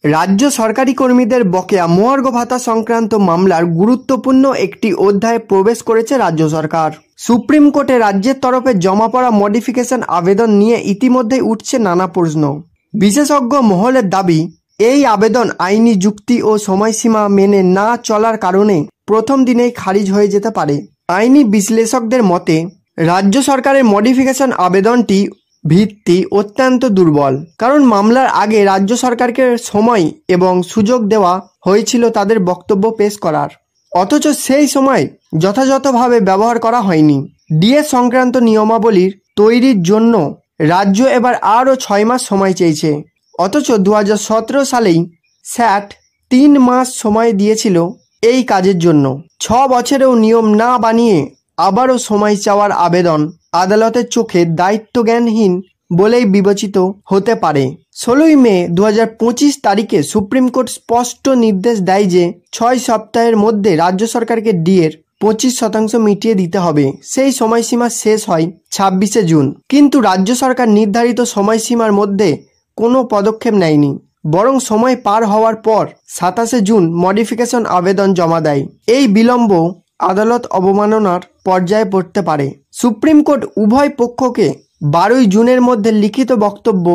রাজ্য সরকারি কর্মীদের বকেয়া মহার্ঘ ভাতা সংক্রান্ত মামলার গুরুত্বপূর্ণ একটি অধ্যায়ে প্রবেশ করেছে রাজ্য সরকার। সুপ্রিম কোর্টে রাজ্যের তরফে জমা পড়া মডিফিকেশন আবেদন নিয়ে ইতিমধ্যেই উঠছে নানা প্রশ্ন। বিশেষজ্ঞ মহলের দাবি, এই আবেদন আইনি যুক্তি ও সময়সীমা মেনে না চলার কারণে প্রথম দিনেই খারিজ হয়ে যেতে পারে। আইনি বিশ্লেষকদের মতে রাজ্য সরকারের মডিফিকেশন আবেদনটি ভিত্তি অত্যন্ত দুর্বল, কারণ মামলার আগে রাজ্য সরকারকে সময় এবং সুযোগ দেওয়া হয়েছিল তাদের বক্তব্য পেশ করার, অথচ সেই সময় যথাযথভাবে ব্যবহার করা হয়নি। ডিএ সংক্রান্ত নিয়মাবলীর তৈরির জন্য রাজ্য এবার আরও 6 মাস সময় চেয়েছে, অথচ 2017 সালেই স্যাট 3 মাস সময় দিয়েছিল এই কাজের জন্য। 6 বছরেও নিয়ম না বানিয়ে আবারও সময় চাওয়ার আবেদন আদালতের চোখে দায়িত্বজ্ঞানহীন বলেই বিবেচিত হতে পারে। 16 মে 2025 তারিখে সুপ্রিম কোর্ট স্পষ্ট নির্দেশ দেয় যে 6 সপ্তাহের মধ্যে রাজ্য সরকারকে ডিএর 25% মিটিয়ে দিতে হবে। সেই সময়সীমা শেষ হয় 26শে জুন, কিন্তু রাজ্য সরকার নির্ধারিত সময়সীমার মধ্যে কোনো পদক্ষেপ নেয়নি, বরং সময় পার হওয়ার পর 27শে জুন মডিফিকেশন আবেদন জমা দেয়। এই বিলম্ব আদালত অবমাননার পর্যায়ে পড়তে পারে। সুপ্রিম কোর্ট উভয় পক্ষকে 12ই জুনের মধ্যে লিখিত বক্তব্য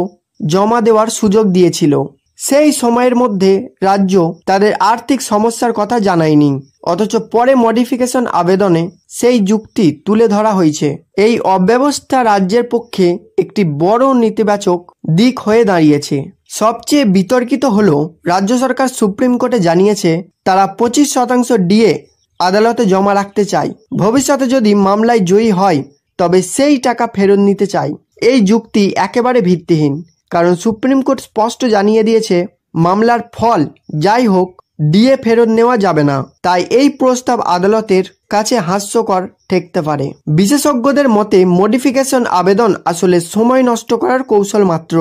জমা দেওয়ার সুযোগ দিয়েছিল। সেই সময়ের মধ্যে রাজ্য তাদের আর্থিক সমস্যার কথা জানায়নি, অথচ পরে মডিফিকেশন আবেদনে সেই যুক্তি তুলে ধরা হয়েছে। এই অব্যবস্থা রাজ্যের পক্ষে একটি বড় নেতিবাচক দিক হয়ে দাঁড়িয়েছে। সবচেয়ে বিতর্কিত হল, রাজ্য সরকার সুপ্রিম কোর্টে জানিয়েছে তারা 25% ডিএ আদালতে জমা রাখতে চায়। ভবিষ্যতে যদি মামলায় জয়ী হয় তবে সেই টাকা ফেরত নিতে চায়। এই যুক্তি একেবারে ভিত্তিহীন, কারণ সুপ্রিম কোর্ট স্পষ্ট জানিয়ে দিয়েছে মামলার ফল যাই হোক ডিএ ফেরত নেওয়া যাবে না। তাই এই প্রস্তাব আদালতের কাছে হাস্যকর ঠেকতে পারে। বিশেষজ্ঞদের মতে মডিফিকেশন আবেদন আসলে সময় নষ্ট করার কৌশল মাত্র,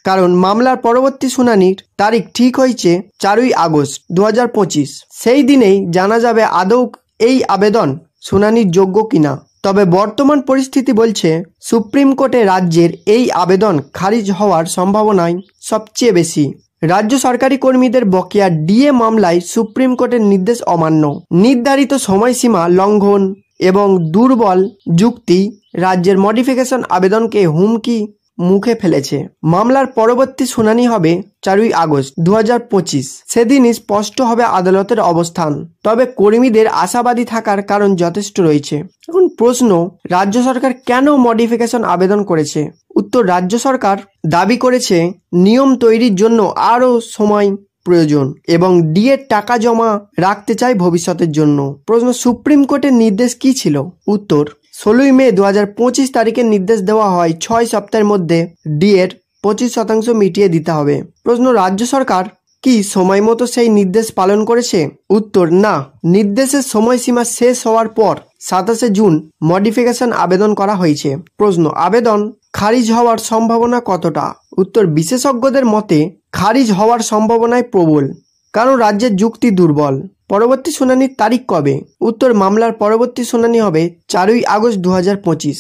কারণ মামলার পরবর্তী শুনানির তারিখ ঠিক হয়েছে 4ই আগস্ট 2025। সেই দিনেই জানা যাবে আদৌ এই আবেদন শুনানির যোগ্য কিনা। তবে বর্তমান পরিস্থিতি বলছে সুপ্রিম কোর্টে রাজ্যের এই আবেদন খারিজ হওয়ার সম্ভাবনাই সবচেয়ে বেশি। রাজ্য সরকারি কর্মীদের বকেয়া ডিএ মামলায় সুপ্রিম কোর্টের নির্দেশ অমান্য, নির্ধারিত সময়সীমা লঙ্ঘন এবং দুর্বল যুক্তি রাজ্যের মডিফিকেশন আবেদনকে হুমকি মুখে ফেলেছে। মামলার পরবর্তী শুনানি হবে 4ই আগস্ট 2025। সেদিনই স্পষ্ট হবে আদালতের অবস্থান। তবে কর্মীদের আশাবাদী থাকার কারণ যথেষ্ট রয়েছে। এখন প্রশ্ন, রাজ্য সরকার কেন মডিফিকেশন আবেদন করেছে? উত্তর, রাজ্য সরকার দাবি করেছে নিয়ম তৈরির জন্য আরও সময় প্রয়োজন এবং ডিএর টাকা জমা রাখতে চায় ভবিষ্যতের জন্য। প্রশ্ন, সুপ্রিম কোর্টের নির্দেশ কি ছিল? উত্তর, 16ই মে 2025 তারিখে নির্দেশ দেওয়া হয় 6 সপ্তাহের মধ্যে ডিএর 25% মিটিয়ে দিতে হবে। প্রশ্ন, রাজ্য সরকার কি সময় মতো সেই নির্দেশ পালন করেছে? উত্তর, না। নির্দেশের সময়সীমা শেষ হওয়ার পর 27শে জুন মডিফিকেশন আবেদন করা হয়েছে। প্রশ্ন, আবেদন খারিজ হওয়ার সম্ভাবনা কতটা? উত্তর, বিশেষজ্ঞদের মতে খারিজ হওয়ার সম্ভাবনাই প্রবল, কারণ রাজ্যের যুক্তি দুর্বল। পরবর্তী শুনানির তারিখ কবে? উত্তর, মামলার পরবর্তী শুনানি হবে 4ই আগস্ট 2025।